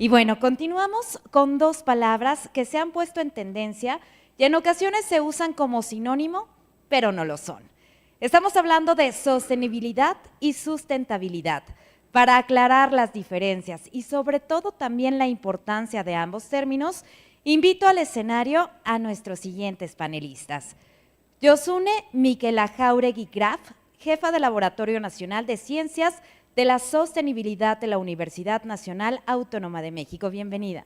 Y bueno, continuamos con dos palabras que se han puesto en tendencia y en ocasiones se usan como sinónimo, pero no lo son. Estamos hablando de sostenibilidad y sustentabilidad, para aclarar las diferencias y sobre todo también la importancia de ambos términos. Invito al escenario a nuestros siguientes panelistas. Yosune Miquela Jáuregui Graf, jefa del Laboratorio Nacional de Ciencias de la Sostenibilidad de la Universidad Nacional Autónoma de México. Bienvenida.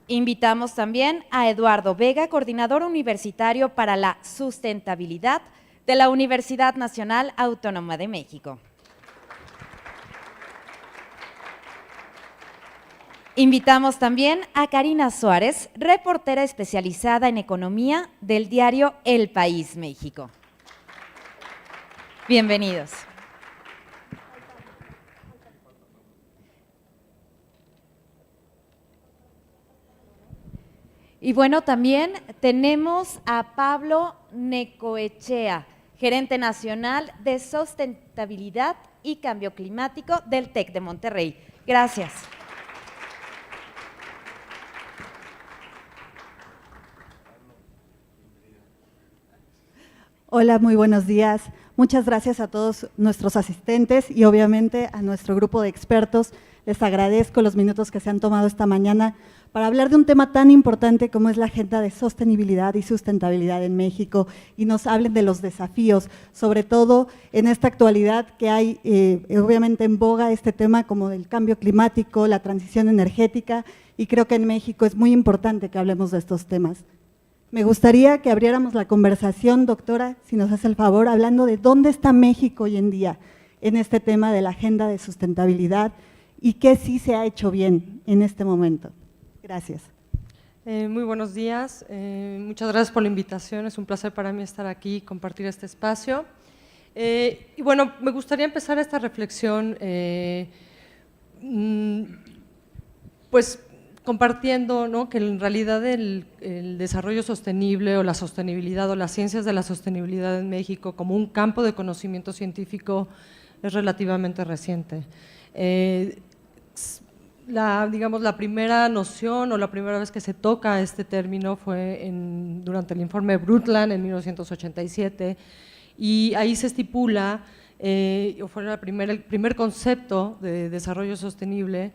Invitamos también a Eduardo Vega, coordinador universitario para la sustentabilidad de la Universidad Nacional Autónoma de México. Invitamos también a Karina Suárez, reportera especializada en economía del diario El País México. Bienvenidos. Y bueno, también tenemos a Pablo Necoechea, gerente nacional de sustentabilidad y cambio climático del TEC de Monterrey. Gracias. Hola, muy buenos días. Muchas gracias a todos nuestros asistentes y obviamente a nuestro grupo de expertos. Les agradezco los minutos que se han tomado esta mañana para hablar de un tema tan importante como es la agenda de sostenibilidad y sustentabilidad en México y nos hablen de los desafíos, sobre todo en esta actualidad que hay obviamente en boga este tema como del cambio climático, la transición energética, y creo que en México es muy importante que hablemos de estos temas. Me gustaría que abriéramos la conversación, doctora, si nos hace el favor, hablando de dónde está México hoy en día en este tema de la agenda de sustentabilidad y qué sí se ha hecho bien en este momento. Gracias. Muy buenos días, muchas gracias por la invitación, es un placer para mí estar aquí y compartir este espacio. Y bueno, me gustaría empezar esta reflexión pues compartiendo, ¿no?, que en realidad el desarrollo sostenible o la sostenibilidad o las ciencias de la sostenibilidad en México como un campo de conocimiento científico es relativamente reciente. Digamos, la primera noción o la primera vez que se toca este término fue durante el informe Brundtland en 1987 y ahí se estipula, o fue el primer concepto de desarrollo sostenible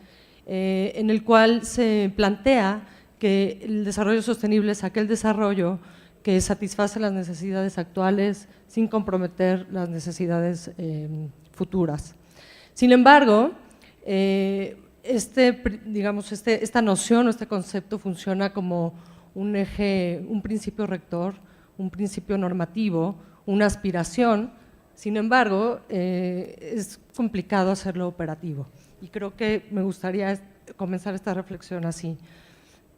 en el cual se plantea que el desarrollo sostenible es aquel desarrollo que satisface las necesidades actuales sin comprometer las necesidades futuras. Sin embargo, esta noción o este concepto funciona como un eje, un principio rector, un principio normativo, una aspiración. Sin embargo, es complicado hacerlo operativo y creo que me gustaría comenzar esta reflexión así.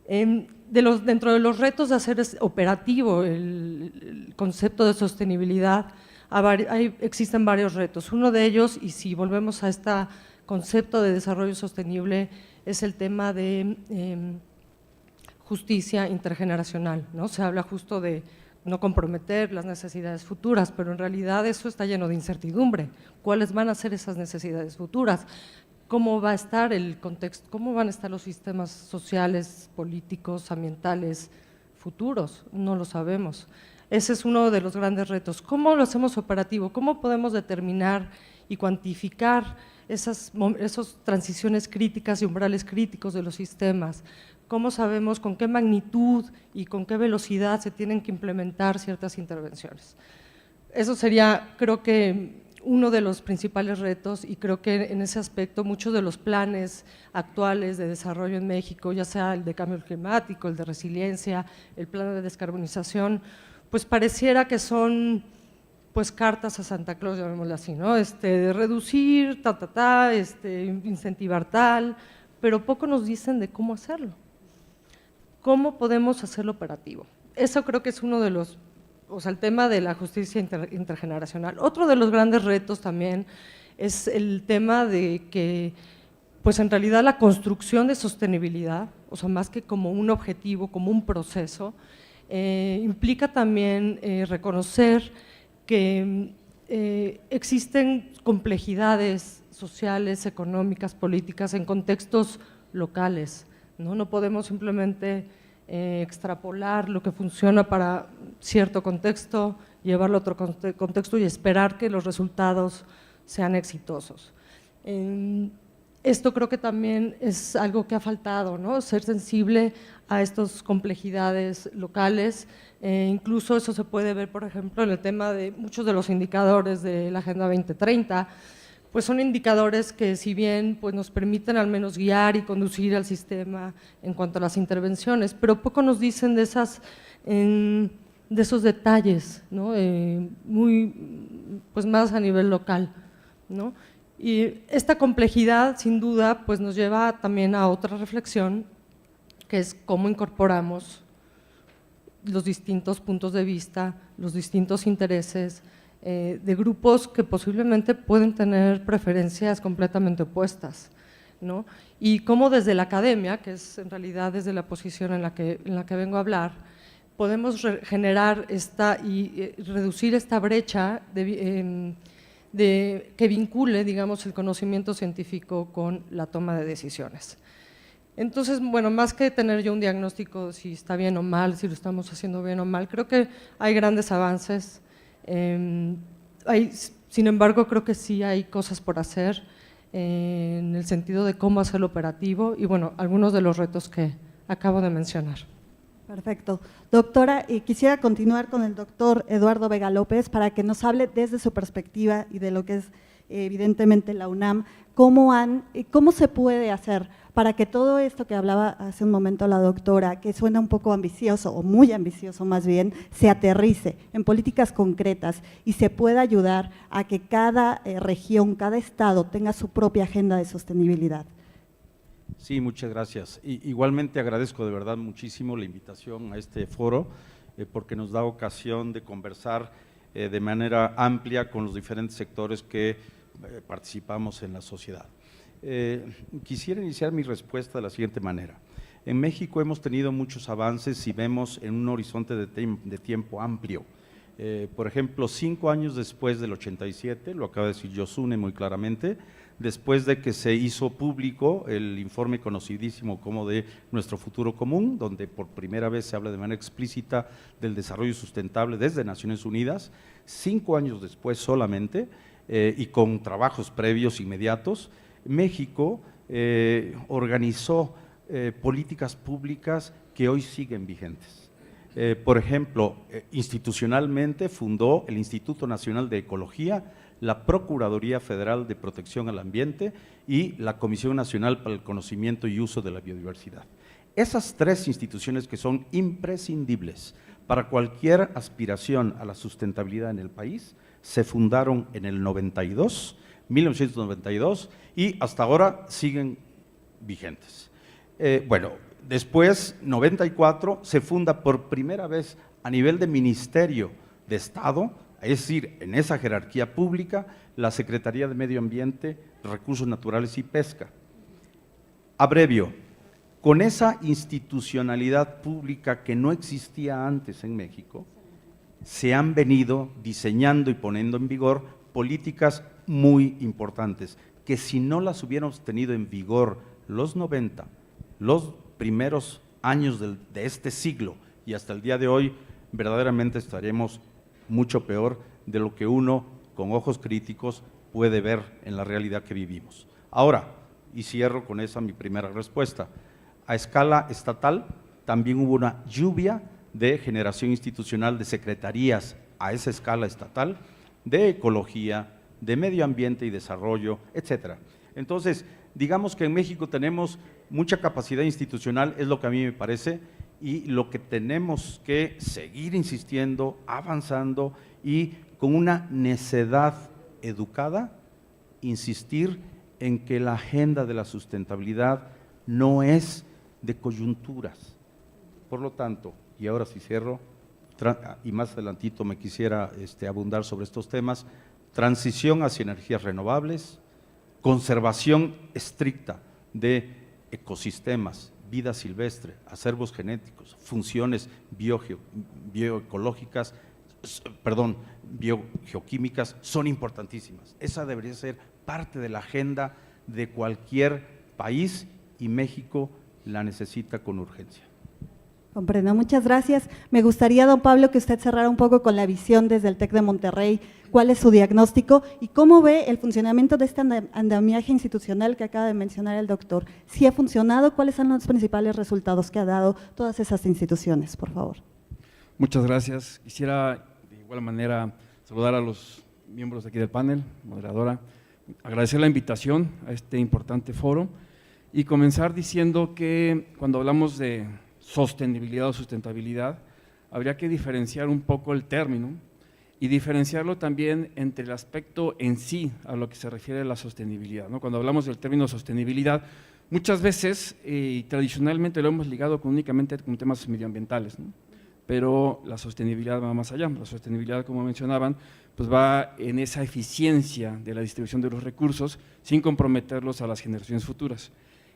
Dentro de los retos de hacer operativo el concepto de sostenibilidad, existen varios retos. Uno de ellos, y si volvemos a este concepto de desarrollo sostenible, es el tema de justicia intergeneracional, ¿no? Se habla justo de no comprometer las necesidades futuras, pero en realidad eso está lleno de incertidumbre. ¿Cuáles van a ser esas necesidades futuras? ¿Cómo va a estar el contexto? ¿Cómo van a estar los sistemas sociales, políticos, ambientales futuros? No lo sabemos. Ese es uno de los grandes retos. ¿Cómo lo hacemos operativo? ¿Cómo podemos determinar y cuantificar esas transiciones críticas y umbrales críticos de los sistemas? ¿Cómo sabemos con qué magnitud y con qué velocidad se tienen que implementar ciertas intervenciones? Eso sería, creo que, uno de los principales retos, y creo que en ese aspecto muchos de los planes actuales de desarrollo en México, ya sea el de cambio climático, el de resiliencia, el plan de descarbonización, pues pareciera que son pues cartas a Santa Claus, llamémoslo así, ¿no? De reducir, incentivar tal, pero poco nos dicen de cómo hacerlo. ¿Cómo podemos hacerlo operativo? Eso creo que es uno de los, o sea, el tema de la justicia intergeneracional. Otro de los grandes retos también es el tema de que, pues en realidad la construcción de sostenibilidad, o sea, más que como un objetivo, como un proceso, implica también reconocer que existen complejidades sociales, económicas, políticas en contextos locales, ¿no? No podemos simplemente extrapolar lo que funciona para cierto contexto, llevarlo a otro contexto y esperar que los resultados sean exitosos. Esto creo que también es algo que ha faltado, ¿no? Ser sensible a estas complejidades locales, incluso eso se puede ver, por ejemplo, en el tema de muchos de los indicadores de la Agenda 2030, pues son indicadores que si bien pues nos permiten al menos guiar y conducir al sistema en cuanto a las intervenciones, pero poco nos dicen de esos detalles, ¿no? Pues más a nivel local, ¿no? Y esta complejidad, sin duda, pues nos lleva también a otra reflexión, que es cómo incorporamos los distintos puntos de vista, los distintos intereses de grupos que posiblemente pueden tener preferencias completamente opuestas, ¿no? Y cómo desde la academia, que es en realidad desde la posición en la que vengo a hablar, podemos generar y reducir esta brecha que vincule, digamos, el conocimiento científico con la toma de decisiones. Entonces, bueno, más que tener yo un diagnóstico de si está bien o mal, si lo estamos haciendo bien o mal, creo que hay grandes avances. Sin embargo, creo que sí hay cosas por hacer en el sentido de cómo hacerlo operativo y, bueno, algunos de los retos que acabo de mencionar. Perfecto. Doctora, quisiera continuar con el doctor Eduardo Vega López para que nos hable desde su perspectiva y de lo que es evidentemente la UNAM, cómo se puede hacer para que todo esto que hablaba hace un momento la doctora, que suena un poco ambicioso o muy ambicioso más bien, se aterrice en políticas concretas y se pueda ayudar a que cada región, cada estado tenga su propia agenda de sostenibilidad. Sí, muchas gracias. Igualmente agradezco de verdad muchísimo la invitación a este foro porque nos da ocasión de conversar de manera amplia con los diferentes sectores que participamos en la sociedad. Quisiera iniciar mi respuesta de la siguiente manera. En México hemos tenido muchos avances y vemos en un horizonte de tiempo amplio. Por ejemplo, 5 años después del 87, lo acaba de decir Yosune muy claramente, después de que se hizo público el informe conocidísimo como de Nuestro Futuro Común, donde por primera vez se habla de manera explícita del desarrollo sustentable desde Naciones Unidas, 5 años después solamente, y con trabajos previos inmediatos, México organizó políticas públicas que hoy siguen vigentes. Por ejemplo, institucionalmente fundó el Instituto Nacional de Ecología, la Procuraduría Federal de Protección al Ambiente y la Comisión Nacional para el Conocimiento y Uso de la Biodiversidad. Esas 3 instituciones que son imprescindibles para cualquier aspiración a la sustentabilidad en el país, se fundaron en el 1992, y hasta ahora siguen vigentes. Bueno, después, 94, se funda por primera vez a nivel de Ministerio de Estado, es decir, en esa jerarquía pública, la Secretaría de Medio Ambiente, Recursos Naturales y Pesca. Abrevio, con esa institucionalidad pública que no existía antes en México, se han venido diseñando y poniendo en vigor políticas muy importantes, que si no las hubiéramos tenido en vigor los 90, los primeros años de este siglo y hasta el día de hoy, verdaderamente estaremos mucho peor de lo que uno con ojos críticos puede ver en la realidad que vivimos. Ahora, y cierro con esa mi primera respuesta, a escala estatal también hubo una lluvia de generación institucional de secretarías a esa escala estatal, de ecología, de medio ambiente y desarrollo, etcétera. Entonces, digamos que en México tenemos mucha capacidad institucional, es lo que a mí me parece, y lo que tenemos que seguir insistiendo, avanzando y con una necedad educada, insistir en que la agenda de la sustentabilidad no es de coyunturas. Por lo tanto, y ahora sí cierro, y más adelantito me quisiera abundar sobre estos temas, transición hacia energías renovables, conservación estricta de ecosistemas, vida silvestre, acervos genéticos, funciones bioecológicas, biogeoquímicas son importantísimas. Esa debería ser parte de la agenda de cualquier país y México la necesita con urgencia. Comprendo, muchas gracias. Me gustaría, don Pablo, que usted cerrara un poco con la visión desde el TEC de Monterrey. ¿Cuál es su diagnóstico y cómo ve el funcionamiento de este andamiaje institucional que acaba de mencionar el doctor? ¿Si ha funcionado? ¿Cuáles son los principales resultados que ha dado todas esas instituciones, por favor? Muchas gracias. Quisiera de igual manera saludar a los miembros de aquí del panel, moderadora, agradecer la invitación a este importante foro y comenzar diciendo que cuando hablamos de sostenibilidad o sustentabilidad, habría que diferenciar un poco el término y diferenciarlo también entre el aspecto en sí a lo que se refiere a la sostenibilidad, ¿no? Cuando hablamos del término sostenibilidad, muchas veces y tradicionalmente lo hemos ligado únicamente con temas medioambientales, ¿no? Pero la sostenibilidad va más allá. La sostenibilidad, como mencionaban, pues va en esa eficiencia de la distribución de los recursos sin comprometerlos a las generaciones futuras.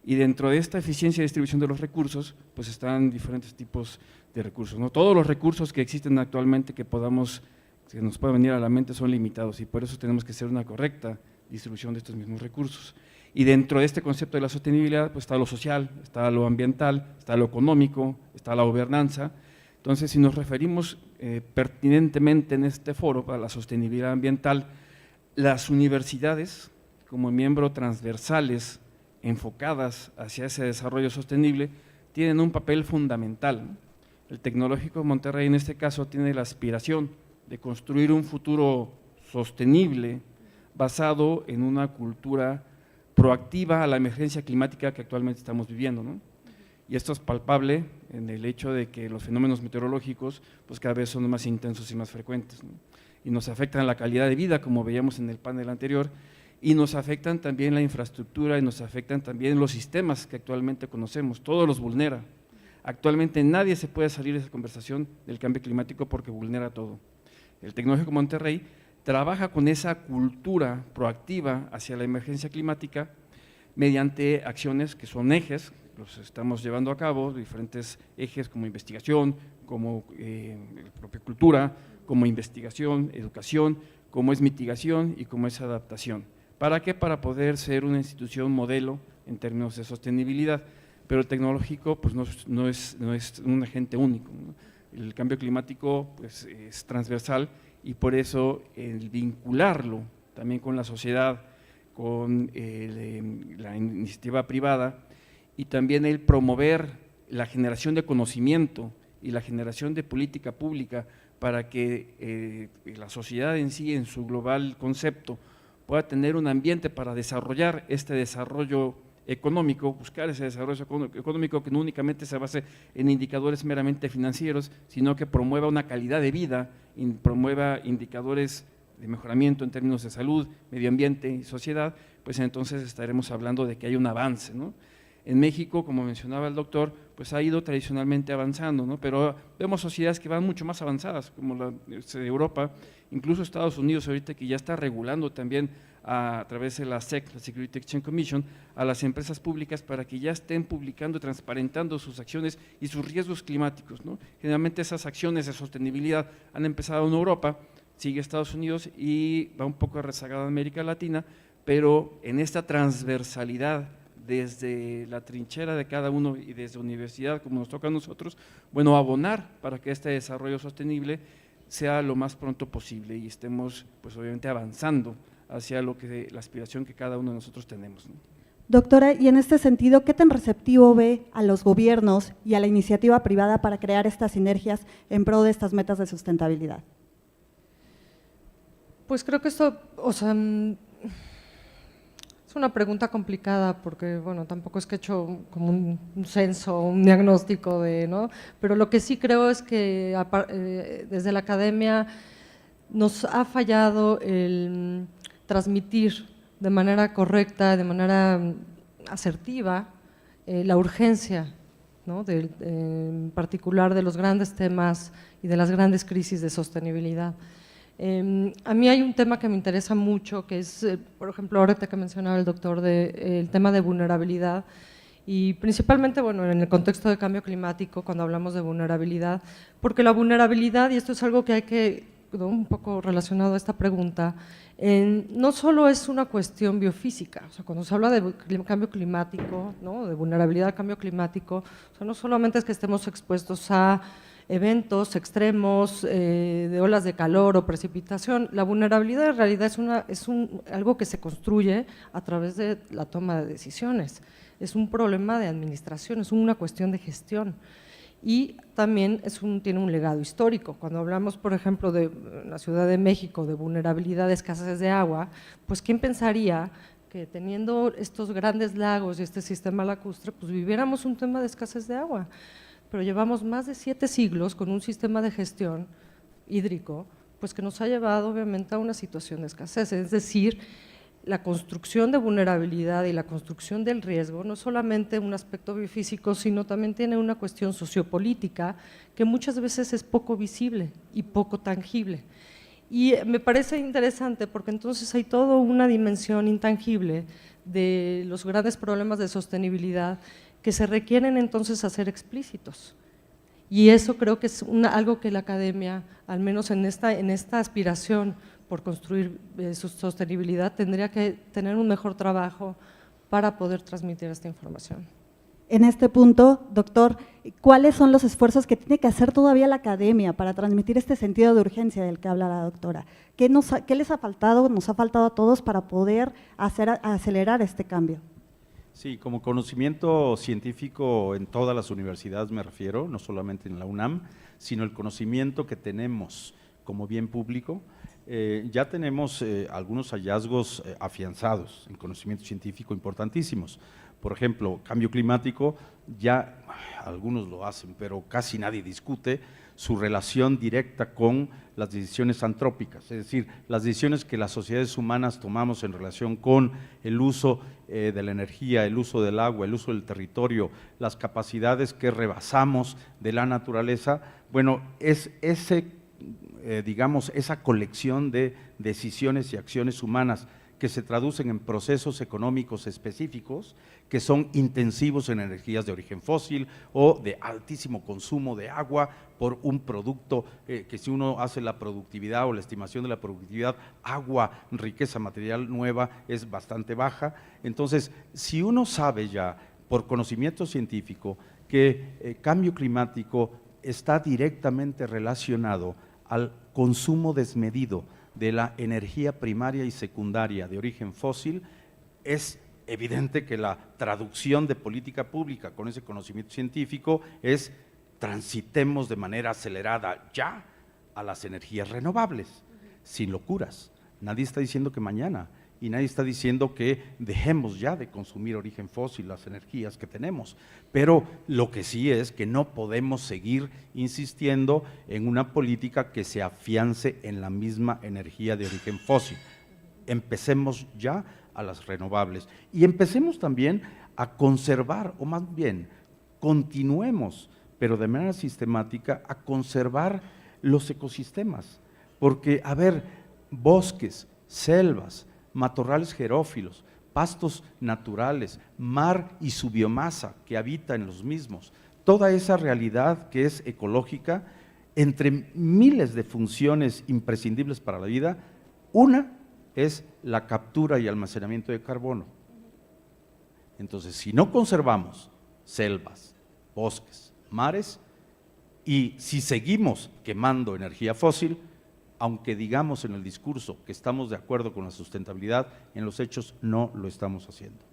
Y dentro de esta eficiencia de distribución de los recursos, pues están diferentes tipos de recursos, ¿no? Todos los recursos que existen actualmente que nos pueda venir a la mente son limitados y por eso tenemos que hacer una correcta distribución de estos mismos recursos. Y dentro de este concepto de la sostenibilidad, pues está lo social, está lo ambiental, está lo económico, está la gobernanza. Entonces, si nos referimos pertinentemente en este foro a la sostenibilidad ambiental, las universidades, como miembros transversales enfocadas hacia ese desarrollo sostenible, tienen un papel fundamental, ¿no? El Tecnológico de Monterrey en este caso tiene la aspiración de construir un futuro sostenible basado en una cultura proactiva a la emergencia climática que actualmente estamos viviendo, ¿no? Y esto es palpable en el hecho de que los fenómenos meteorológicos pues cada vez son más intensos y más frecuentes, ¿no? Y nos afectan la calidad de vida, como veíamos en el panel anterior, y nos afectan también la infraestructura y nos afectan también los sistemas que actualmente conocemos, todo los vulnera. Actualmente nadie se puede salir de esa conversación del cambio climático porque vulnera todo. El Tecnológico Monterrey trabaja con esa cultura proactiva hacia la emergencia climática mediante acciones que son ejes, los estamos llevando a cabo, diferentes ejes como investigación, como propia cultura, como investigación, educación, como es mitigación y como es adaptación. ¿Para qué? Para poder ser una institución modelo en términos de sostenibilidad, pero el tecnológico pues no es un agente único, ¿no? El cambio climático pues, es transversal y por eso el vincularlo también con la sociedad, con la iniciativa privada y también el promover la generación de conocimiento y la generación de política pública para que la sociedad en sí, en su global concepto, pueda tener un ambiente para desarrollar este desarrollo económico, buscar ese desarrollo económico que no únicamente se base en indicadores meramente financieros, sino que promueva una calidad de vida, promueva indicadores de mejoramiento en términos de salud, medio ambiente y sociedad, pues entonces estaremos hablando de que hay un avance, ¿no? En México, como mencionaba el doctor, pues ha ido tradicionalmente avanzando, ¿no? Pero vemos sociedades que van mucho más avanzadas, como la de Europa, incluso Estados Unidos ahorita que ya está regulando también a través de la SEC, la Security Exchange Commission, a las empresas públicas para que ya estén publicando, transparentando sus acciones y sus riesgos climáticos, ¿no? Generalmente esas acciones de sostenibilidad han empezado en Europa, sigue Estados Unidos y va un poco rezagada en América Latina, pero en esta transversalidad desde la trinchera de cada uno y desde universidad, como nos toca a nosotros, bueno, abonar para que este desarrollo sostenible sea lo más pronto posible y estemos, pues obviamente, avanzando hacia la aspiración que cada uno de nosotros tenemos, ¿no? Doctora, y en este sentido, ¿qué tan receptivo ve a los gobiernos y a la iniciativa privada para crear estas sinergias en pro de estas metas de sustentabilidad? Pues creo que esto, o sea, es una pregunta complicada porque, bueno, tampoco es que he hecho como un censo, un diagnóstico de, ¿no? Pero lo que sí creo es que desde la academia nos ha fallado el transmitir de manera correcta, de manera asertiva, la urgencia, ¿no? En particular de los grandes temas y de las grandes crisis de sostenibilidad. A mí hay un tema que me interesa mucho, que es, por ejemplo, ahorita que mencionaba el doctor, el tema de vulnerabilidad, y principalmente, bueno, en el contexto de cambio climático, cuando hablamos de vulnerabilidad, porque la vulnerabilidad, y esto es algo que hay que ¿no?, un poco relacionado a esta pregunta, no solo es una cuestión biofísica, o sea, cuando se habla de cambio climático, ¿no?, de vulnerabilidad al cambio climático, o sea, no solamente es que estemos expuestos a eventos extremos, de olas de calor o precipitación. La vulnerabilidad en realidad es algo que se construye a través de la toma de decisiones, es un problema de administración, es una cuestión de gestión. Y también tiene un legado histórico. Cuando hablamos, por ejemplo, de la Ciudad de México, de vulnerabilidad, de escasez de agua, pues ¿quién pensaría que teniendo estos grandes lagos y este sistema lacustre, pues viviéramos un tema de escasez de agua? Pero llevamos más de 7 siglos con un sistema de gestión hídrico, pues que nos ha llevado obviamente a una situación de escasez, es decir, la construcción de vulnerabilidad y la construcción del riesgo no es solamente un aspecto biofísico, sino también tiene una cuestión sociopolítica que muchas veces es poco visible y poco tangible. Y me parece interesante porque entonces hay toda una dimensión intangible de los grandes problemas de sostenibilidad que se requieren entonces hacer explícitos. Y eso creo que es algo que la academia, al menos en esta aspiración por construir su sostenibilidad, tendría que tener un mejor trabajo para poder transmitir esta información. En este punto, doctor, ¿cuáles son los esfuerzos que tiene que hacer todavía la academia para transmitir este sentido de urgencia del que habla la doctora? ¿Qué les ha faltado, nos ha faltado a todos para poder acelerar este cambio? Sí, como conocimiento científico en todas las universidades me refiero, no solamente en la UNAM, sino el conocimiento que tenemos como bien público. Ya tenemos algunos hallazgos afianzados en conocimiento científico importantísimos. Por ejemplo, cambio climático, ya algunos lo hacen, pero casi nadie discute su relación directa con las decisiones antrópicas, es decir, las decisiones que las sociedades humanas tomamos en relación con el uso de la energía, el uso del agua, el uso del territorio, las capacidades que rebasamos de la naturaleza. Bueno, es digamos, esa colección de decisiones y acciones humanas que se traducen en procesos económicos específicos que son intensivos en energías de origen fósil o de altísimo consumo de agua por un producto que si uno hace la productividad o la estimación de la productividad, agua, riqueza material nueva es bastante baja. Entonces, si uno sabe ya por conocimiento científico que cambio climático está directamente relacionado al consumo desmedido de la energía primaria y secundaria de origen fósil, es evidente que la traducción de política pública con ese conocimiento científico es transitemos de manera acelerada ya a las energías renovables, sin locuras. Nadie está diciendo que mañana, y nadie está diciendo que dejemos ya de consumir origen fósil, las energías que tenemos, pero lo que sí es que no podemos seguir insistiendo en una política que se afiance en la misma energía de origen fósil. Empecemos ya a las renovables y empecemos también a conservar, o más bien continuemos, pero de manera sistemática, a conservar los ecosistemas, porque, a ver, bosques, selvas, matorrales xerófilos, pastos naturales, mar y su biomasa que habita en los mismos, toda esa realidad que es ecológica, entre miles de funciones imprescindibles para la vida, una es la captura y almacenamiento de carbono. Entonces, si no conservamos selvas, bosques, mares, y si seguimos quemando energía fósil, aunque digamos en el discurso que estamos de acuerdo con la sustentabilidad, en los hechos no lo estamos haciendo.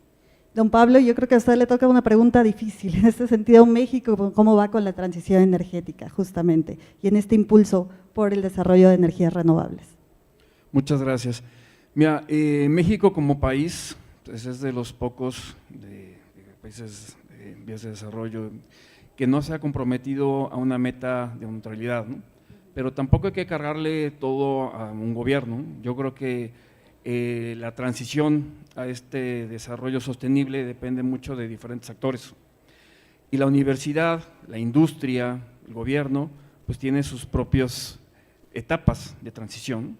Don Pablo, yo creo que a usted le toca una pregunta difícil, en este sentido, México, ¿cómo va con la transición energética justamente y en este impulso por el desarrollo de energías renovables? Muchas gracias. Mira, México como país pues es de los pocos de países en vías de desarrollo que no se ha comprometido a una meta de neutralidad, ¿no? Pero tampoco hay que cargarle todo a un gobierno. Yo creo que la transición a este desarrollo sostenible depende mucho de diferentes actores. Y la universidad, la industria, el gobierno, pues tiene sus propias etapas de transición.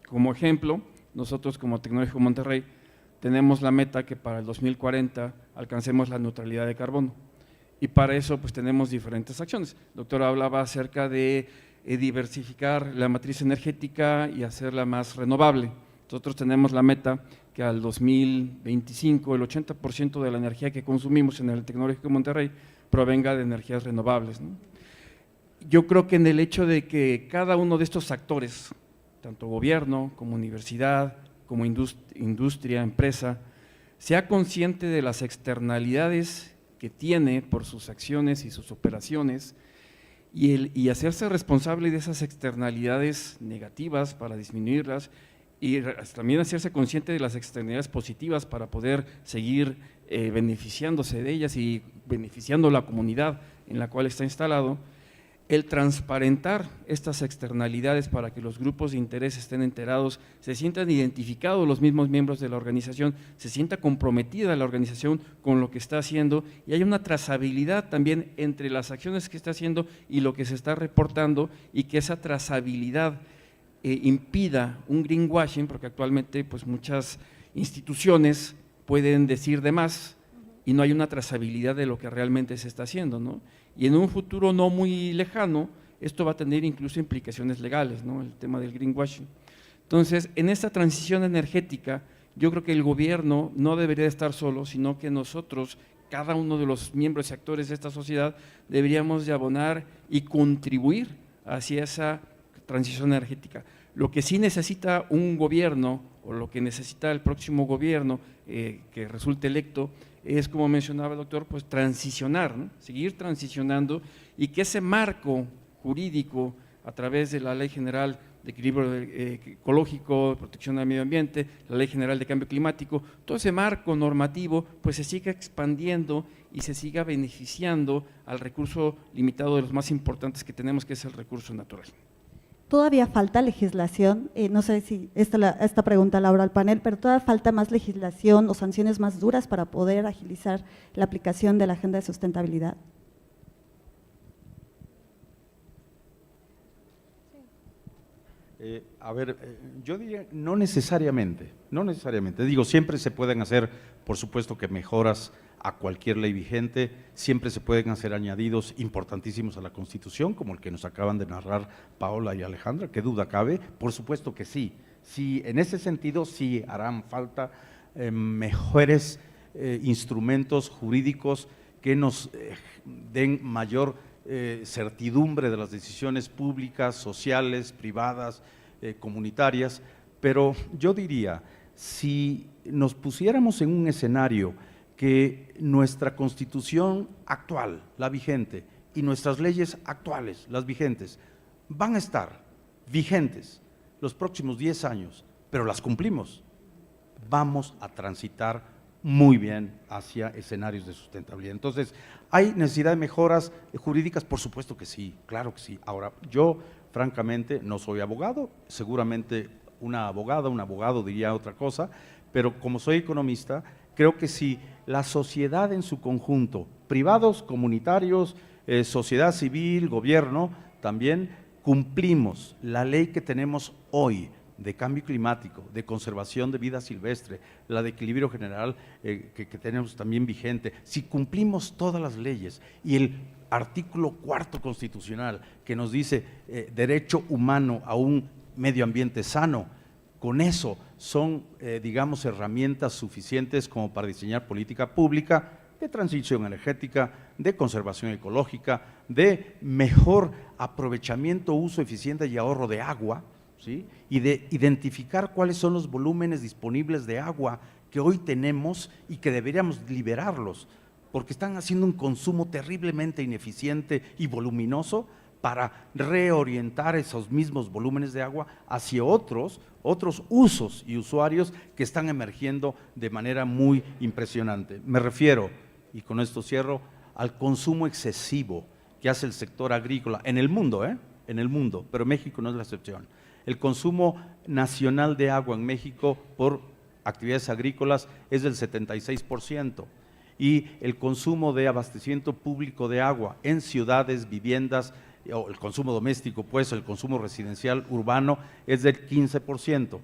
Como ejemplo, nosotros como Tecnológico Monterrey tenemos la meta que para el 2040 alcancemos la neutralidad de carbono. Y para eso pues tenemos diferentes acciones. El doctor hablaba acerca de diversificar la matriz energética y hacerla más renovable. Nosotros tenemos la meta que al 2025 el 80% de la energía que consumimos en el Tecnológico de Monterrey provenga de energías renovables, ¿no? Yo creo que en el hecho de que cada uno de estos actores, tanto gobierno como universidad, como industria, empresa, sea consciente de las externalidades que tiene por sus acciones y sus operaciones y hacerse responsable de esas externalidades negativas para disminuirlas y también hacerse consciente de las externalidades positivas para poder seguir beneficiándose de ellas y beneficiando la comunidad en la cual está instalado. El transparentar estas externalidades para que los grupos de interés estén enterados, se sientan identificados los mismos miembros de la organización, se sienta comprometida la organización con lo que está haciendo y hay una trazabilidad también entre las acciones que está haciendo y lo que se está reportando y que esa trazabilidad impida un greenwashing, porque actualmente pues muchas instituciones pueden decir de más y no hay una trazabilidad de lo que realmente se está haciendo, ¿no? Y en un futuro no muy lejano, esto va a tener incluso implicaciones legales, ¿no? El tema del greenwashing. Entonces, en esta transición energética, yo creo que el gobierno no debería estar solo, sino que nosotros, cada uno de los miembros y actores de esta sociedad, deberíamos de abonar y contribuir hacia esa transición energética. Lo que sí necesita un gobierno, o lo que necesita el próximo gobierno que resulte electo, es, como mencionaba el doctor, pues transicionar, ¿no? Seguir transicionando y que ese marco jurídico a través de la Ley General de Equilibrio Ecológico, Protección del Medio Ambiente, la Ley General de Cambio Climático, todo ese marco normativo pues se siga expandiendo y se siga beneficiando al recurso limitado de los más importantes que tenemos, que es el recurso natural. Todavía falta legislación, no sé si esta pregunta la abro al panel, pero todavía falta más legislación o sanciones más duras para poder agilizar la aplicación de la agenda de sustentabilidad. Yo diría no necesariamente, digo, siempre se pueden hacer, por supuesto que mejoras a cualquier ley vigente, siempre se pueden hacer añadidos importantísimos a la Constitución, como el que nos acaban de narrar Paola y Alejandra, qué duda cabe, por supuesto que sí, en ese sentido sí harán falta mejores instrumentos jurídicos que nos den mayor certidumbre de las decisiones públicas, sociales, privadas, comunitarias, pero yo diría, si nos pusiéramos en un escenario que nuestra Constitución actual, la vigente, y nuestras leyes actuales, las vigentes, van a estar vigentes los próximos 10 años, pero las cumplimos, vamos a transitar muy bien hacia escenarios de sustentabilidad. Entonces, ¿hay necesidad de mejoras jurídicas? Por supuesto que sí, claro que sí. Ahora, yo francamente no soy abogado, seguramente una abogada, un abogado diría otra cosa, pero como soy economista, creo que si la sociedad en su conjunto, privados, comunitarios, sociedad civil, gobierno, también cumplimos la ley que tenemos hoy de cambio climático, de conservación de vida silvestre, la de equilibrio general que tenemos también vigente, si cumplimos todas las leyes y el artículo 4º constitucional que nos dice derecho humano a un medio ambiente sano, con eso son, digamos, herramientas suficientes como para diseñar política pública de transición energética, de conservación ecológica, de mejor aprovechamiento, uso eficiente y ahorro de agua, ¿sí? Y de identificar cuáles son los volúmenes disponibles de agua que hoy tenemos y que deberíamos liberarlos, porque están haciendo un consumo terriblemente ineficiente y voluminoso para reorientar esos mismos volúmenes de agua hacia otros usos y usuarios que están emergiendo de manera muy impresionante. Me refiero, y con esto cierro, al consumo excesivo que hace el sector agrícola en el mundo, pero México no es la excepción. El consumo nacional de agua en México por actividades agrícolas es del 76%. Y el consumo de abastecimiento público de agua en ciudades, viviendas, o el consumo doméstico, pues el consumo residencial urbano es del 15%,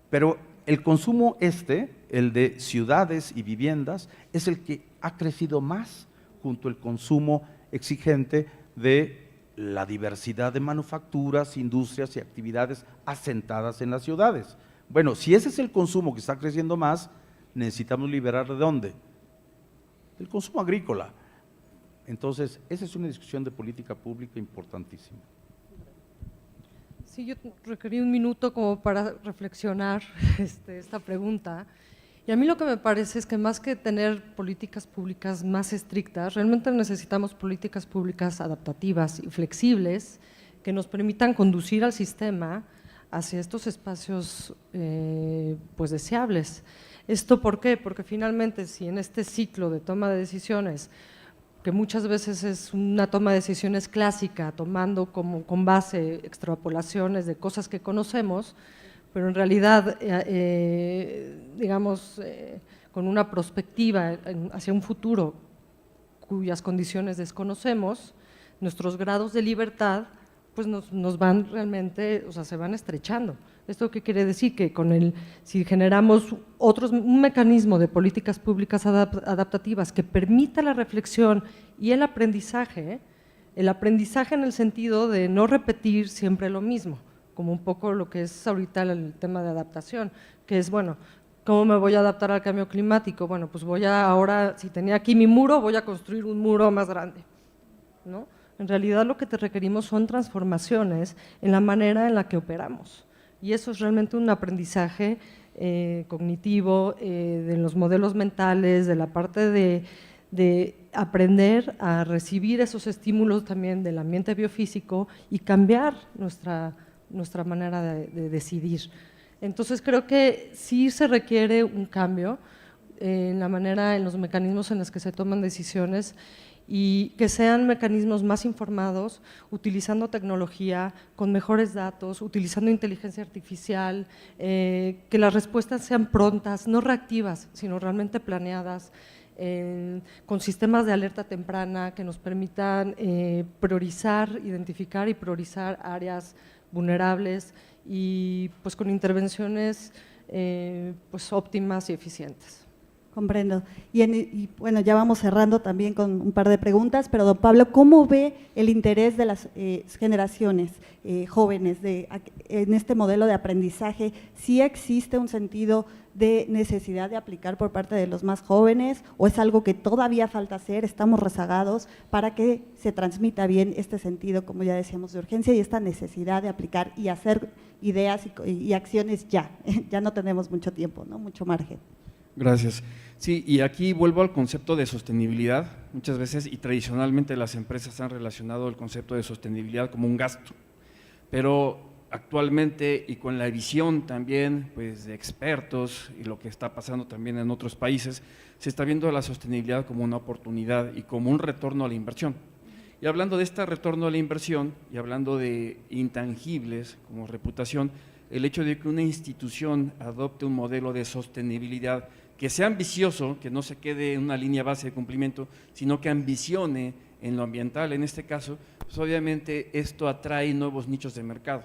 pero el consumo el de ciudades y viviendas, es el que ha crecido más junto al consumo exigente de la diversidad de manufacturas, industrias y actividades asentadas en las ciudades. Bueno, si ese es el consumo que está creciendo más, necesitamos liberar ¿de dónde? Del consumo agrícola. Entonces, esa es una discusión de política pública importantísima. Sí, yo requerí un minuto como para reflexionar esta pregunta. Y a mí lo que me parece es que más que tener políticas públicas más estrictas, realmente necesitamos políticas públicas adaptativas y flexibles que nos permitan conducir al sistema hacia estos espacios pues deseables. ¿Esto por qué? Porque finalmente si en este ciclo de toma de decisiones, que muchas veces es una toma de decisiones clásica, tomando como con base extrapolaciones de cosas que conocemos, pero en realidad, digamos, con una perspectiva hacia un futuro cuyas condiciones desconocemos, nuestros grados de libertad pues nos van realmente, o sea, se van estrechando. ¿Esto qué quiere decir? Que si generamos un mecanismo de políticas públicas adaptativas que permita la reflexión y el aprendizaje en el sentido de no repetir siempre lo mismo, como un poco lo que es ahorita el tema de adaptación, que es, bueno, ¿cómo me voy a adaptar al cambio climático? Bueno, pues ahora, si tenía aquí mi muro, voy a construir un muro más grande, ¿no? En realidad lo que te requerimos son transformaciones en la manera en la que operamos, y eso es realmente un aprendizaje cognitivo, de los modelos mentales, de la parte de aprender a recibir esos estímulos también del ambiente biofísico y cambiar nuestra manera de decidir. Entonces creo que sí se requiere un cambio en la manera, en los mecanismos en los que se toman decisiones, y que sean mecanismos más informados, utilizando tecnología, con mejores datos, utilizando inteligencia artificial, que las respuestas sean prontas, no reactivas, sino realmente planeadas, con sistemas de alerta temprana que nos permitan identificar y priorizar áreas vulnerables, y pues con intervenciones pues óptimas y eficientes. Comprendo. Y bueno, ya vamos cerrando también con un par de preguntas, pero don Pablo, ¿cómo ve el interés de las generaciones jóvenes en este modelo de aprendizaje? ¿Sí existe un sentido de necesidad de aplicar por parte de los más jóvenes, o es algo que todavía falta hacer, estamos rezagados para que se transmita bien este sentido, como ya decíamos, de urgencia y esta necesidad de aplicar y hacer ideas y acciones ya? Ya no tenemos mucho tiempo, ¿no? Mucho margen. Gracias. Sí, y aquí vuelvo al concepto de sostenibilidad. Muchas veces y tradicionalmente las empresas han relacionado el concepto de sostenibilidad como un gasto, pero actualmente y con la visión también pues de expertos y lo que está pasando también en otros países, se está viendo la sostenibilidad como una oportunidad y como un retorno a la inversión. Y hablando de este retorno a la inversión y hablando de intangibles como reputación, el hecho de que una institución adopte un modelo de sostenibilidad que sea ambicioso, que no se quede en una línea base de cumplimiento, sino que ambicione en lo ambiental, en este caso, pues obviamente esto atrae nuevos nichos de mercado.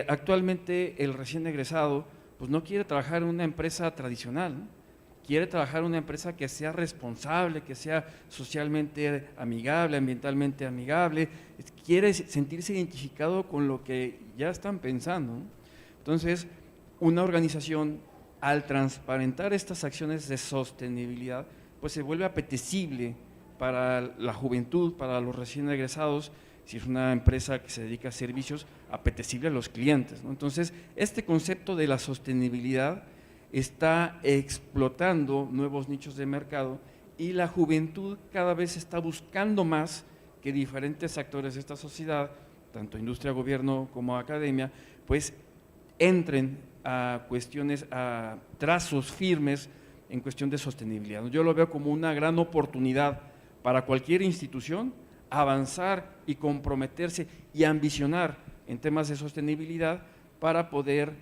Actualmente el recién egresado pues no quiere trabajar en una empresa tradicional, ¿no? Quiere trabajar en una empresa que sea responsable, que sea socialmente amigable, ambientalmente amigable, quiere sentirse identificado con lo que ya están pensando, ¿no? Entonces, una organización, al transparentar estas acciones de sostenibilidad, pues se vuelve apetecible para la juventud, para los recién egresados, si es una empresa que se dedica a servicios, apetecible a los clientes, ¿no? Entonces, este concepto de la sostenibilidad está explotando nuevos nichos de mercado, y la juventud cada vez está buscando más que diferentes actores de esta sociedad, tanto industria, gobierno como academia, pues entren a cuestiones, a trazos firmes en cuestión de sostenibilidad. Yo lo veo como una gran oportunidad para cualquier institución avanzar y comprometerse y ambicionar en temas de sostenibilidad para poder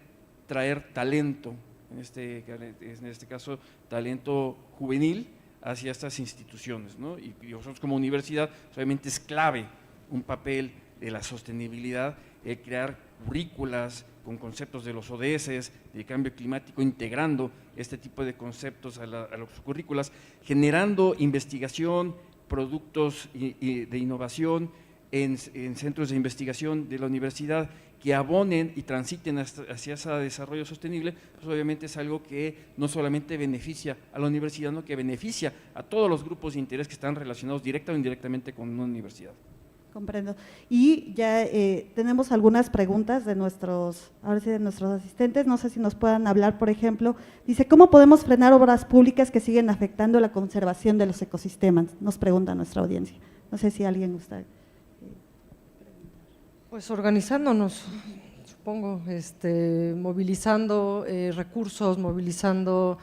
traer talento, en este caso talento juvenil, hacia estas instituciones, ¿no? Y nosotros como universidad, obviamente es clave un papel de la sostenibilidad, crear currículas con conceptos de los ODS, de cambio climático, integrando este tipo de conceptos a los currículas, generando investigación, productos de innovación, en centros de investigación de la universidad que abonen y transiten hacia ese desarrollo sostenible, pues obviamente es algo que no solamente beneficia a la universidad, sino que beneficia a todos los grupos de interés que están relacionados directa o indirectamente con una universidad. Comprendo. Y ya tenemos algunas preguntas de ahora sí de nuestros asistentes, no sé si nos puedan hablar, por ejemplo, dice, ¿cómo podemos frenar obras públicas que siguen afectando la conservación de los ecosistemas? Nos pregunta nuestra audiencia. No sé si alguien gusta. Pues organizándonos, supongo, movilizando recursos, movilizando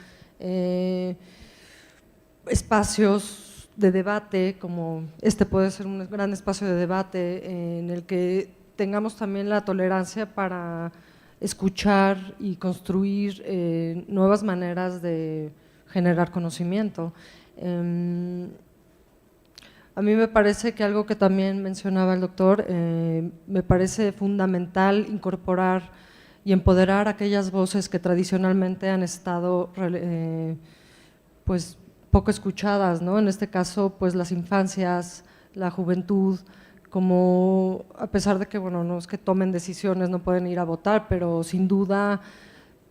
espacios de debate, como puede ser un gran espacio de debate en el que tengamos también la tolerancia para escuchar y construir nuevas maneras de generar conocimiento. A mí me parece que algo que también mencionaba el doctor, me parece fundamental incorporar y empoderar aquellas voces que tradicionalmente han estado pues poco escuchadas, ¿no? En este caso, pues las infancias, la juventud, como a pesar de que, bueno, no es que tomen decisiones, no pueden ir a votar, pero sin duda,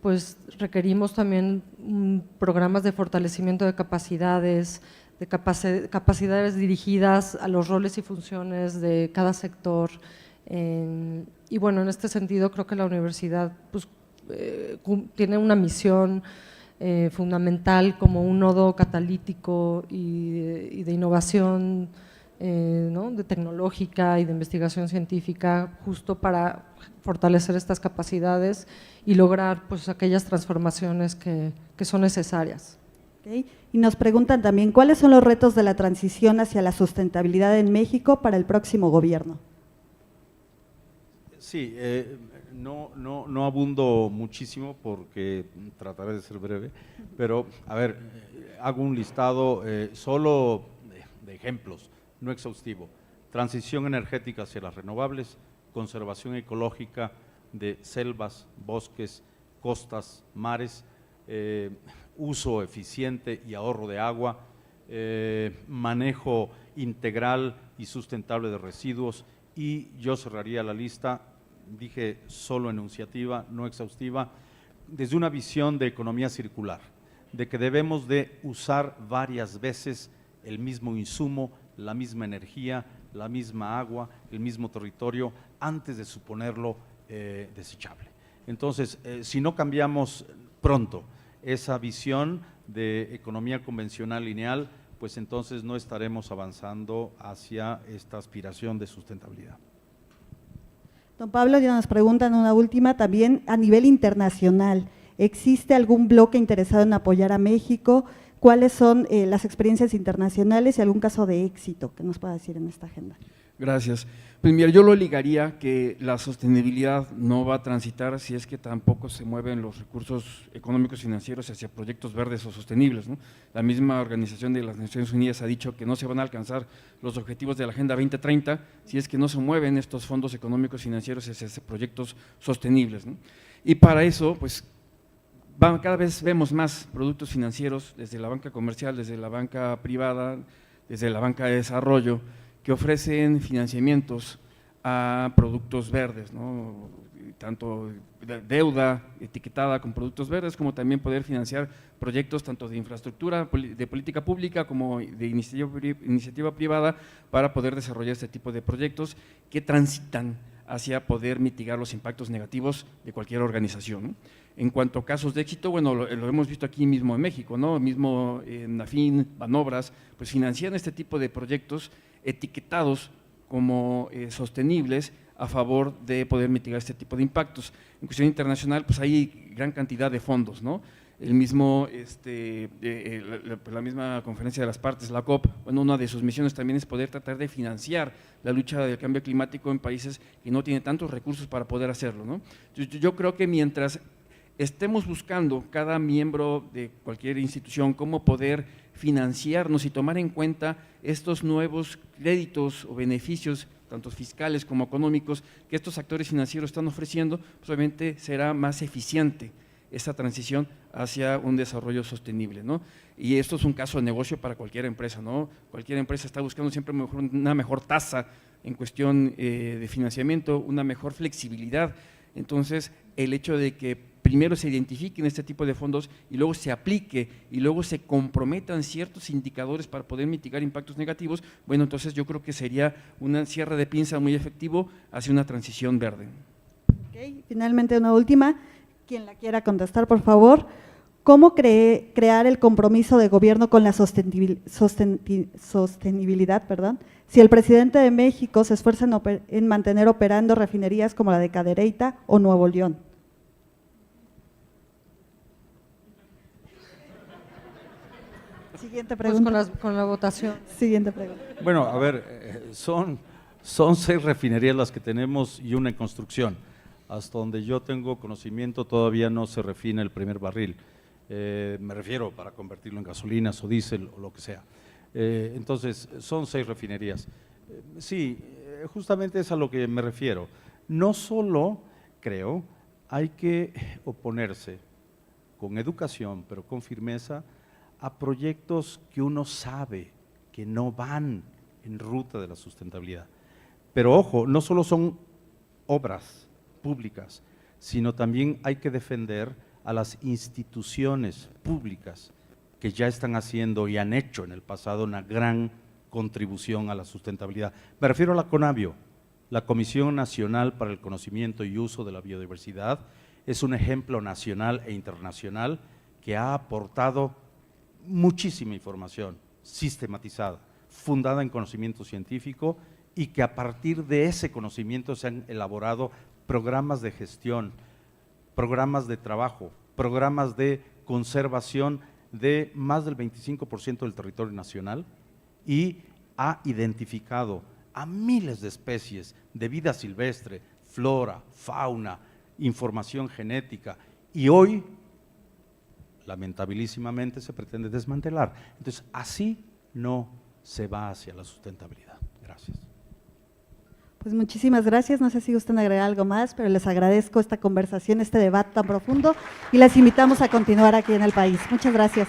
pues requerimos también programas de fortalecimiento de capacidades, capacidades dirigidas a los roles y funciones de cada sector. Y bueno, en este sentido creo que la universidad pues, tiene una misión fundamental como un nodo catalítico y de innovación ¿no? de tecnológica y de investigación científica, justo para fortalecer estas capacidades y lograr pues, aquellas transformaciones que son necesarias. Okay. Y nos preguntan también, ¿cuáles son los retos de la transición hacia la sustentabilidad en México para el próximo gobierno? Sí, no abundo muchísimo porque trataré de ser breve, pero a ver, hago un listado solo de ejemplos, no exhaustivo. Transición energética hacia las renovables, conservación ecológica de selvas, bosques, costas, mares, uso eficiente y ahorro de agua, manejo integral y sustentable de residuos, y yo cerraría la lista, dije solo enunciativa, no exhaustiva, desde una visión de economía circular, de que debemos de usar varias veces el mismo insumo, la misma energía, la misma agua, el mismo territorio, antes de suponerlo desechable. Entonces, si no cambiamos pronto esa visión de economía convencional lineal, pues entonces no estaremos avanzando hacia esta aspiración de sustentabilidad. Don Pablo, ya nos preguntan una última también a nivel internacional. ¿Existe algún bloque interesado en apoyar a México? ¿Cuáles son las experiencias internacionales y algún caso de éxito que nos pueda decir en esta agenda? Gracias. Pues mira, yo lo ligaría que la sostenibilidad no va a transitar si es que tampoco se mueven los recursos económicos y financieros hacia proyectos verdes o sostenibles, ¿no? La misma Organización de las Naciones Unidas ha dicho que no se van a alcanzar los objetivos de la Agenda 2030 si es que no se mueven estos fondos económicos y financieros hacia proyectos sostenibles, ¿no? Y para eso, pues, cada vez vemos más productos financieros desde la banca comercial, desde la banca privada, desde la banca de desarrollo, que ofrecen financiamientos a productos verdes, ¿no? Tanto deuda etiquetada con productos verdes, como también poder financiar proyectos tanto de infraestructura, de política pública, como de iniciativa privada, para poder desarrollar este tipo de proyectos que transitan hacia poder mitigar los impactos negativos de cualquier organización, ¿no? En cuanto a casos de éxito, bueno, lo hemos visto aquí mismo en México, ¿no? Mismo Nafin, Banobras, pues financian este tipo de proyectos etiquetados como sostenibles a favor de poder mitigar este tipo de impactos. En cuestión internacional, pues hay gran cantidad de fondos, ¿no? El mismo, la misma conferencia de las partes, la COP, bueno, una de sus misiones también es poder tratar de financiar la lucha del cambio climático en países que no tienen tantos recursos para poder hacerlo, ¿no? Yo creo que mientras estemos buscando cada miembro de cualquier institución cómo poder financiarnos y tomar en cuenta estos nuevos créditos o beneficios, tanto fiscales como económicos, que estos actores financieros están ofreciendo, pues obviamente será más eficiente esa transición hacia un desarrollo sostenible, ¿no? Y esto es un caso de negocio para cualquier empresa, ¿no? Cualquier empresa está buscando siempre una mejor tasa en cuestión de financiamiento, una mejor flexibilidad. Entonces, el hecho de que primero se identifiquen este tipo de fondos y luego se aplique y luego se comprometan ciertos indicadores para poder mitigar impactos negativos, bueno, entonces yo creo que sería un cierre de pinza muy efectivo hacia una transición verde. Ok, finalmente una última, quien la quiera contestar, por favor. ¿Cómo crear el compromiso de gobierno con la sostenibilidad, si el presidente de México se esfuerza en mantener operando refinerías como la de Cadereyta o Nuevo León? Siguiente Pues pregunta. con la votación. Siguiente pregunta. Bueno, a ver, son 6 refinerías las que tenemos y una en construcción. Hasta donde yo tengo conocimiento todavía no se refina el primer barril. Me refiero para convertirlo en gasolinas o diésel o lo que sea. Entonces, son 6 refinerías. Sí, justamente es a lo que me refiero. No solo, creo, hay que oponerse con educación, pero con firmeza, a proyectos que uno sabe que no van en ruta de la sustentabilidad. Pero ojo, no solo son obras públicas, sino también hay que defender a las instituciones públicas que ya están haciendo y han hecho en el pasado una gran contribución a la sustentabilidad. Me refiero a la CONABIO, la Comisión Nacional para el Conocimiento y Uso de la Biodiversidad, es un ejemplo nacional e internacional que ha aportado muchísima información sistematizada, fundada en conocimiento científico y que a partir de ese conocimiento se han elaborado programas de gestión, programas de trabajo, programas de conservación de más del 25% del territorio nacional y ha identificado a miles de especies de vida silvestre, flora, fauna, información genética y hoy, lamentabilísimamente, se pretende desmantelar. Entonces, así no se va hacia la sustentabilidad. Gracias. Pues muchísimas gracias, no sé si gustan agregar algo más, pero les agradezco esta conversación, este debate tan profundo y las invitamos a continuar aquí en el país. Muchas gracias.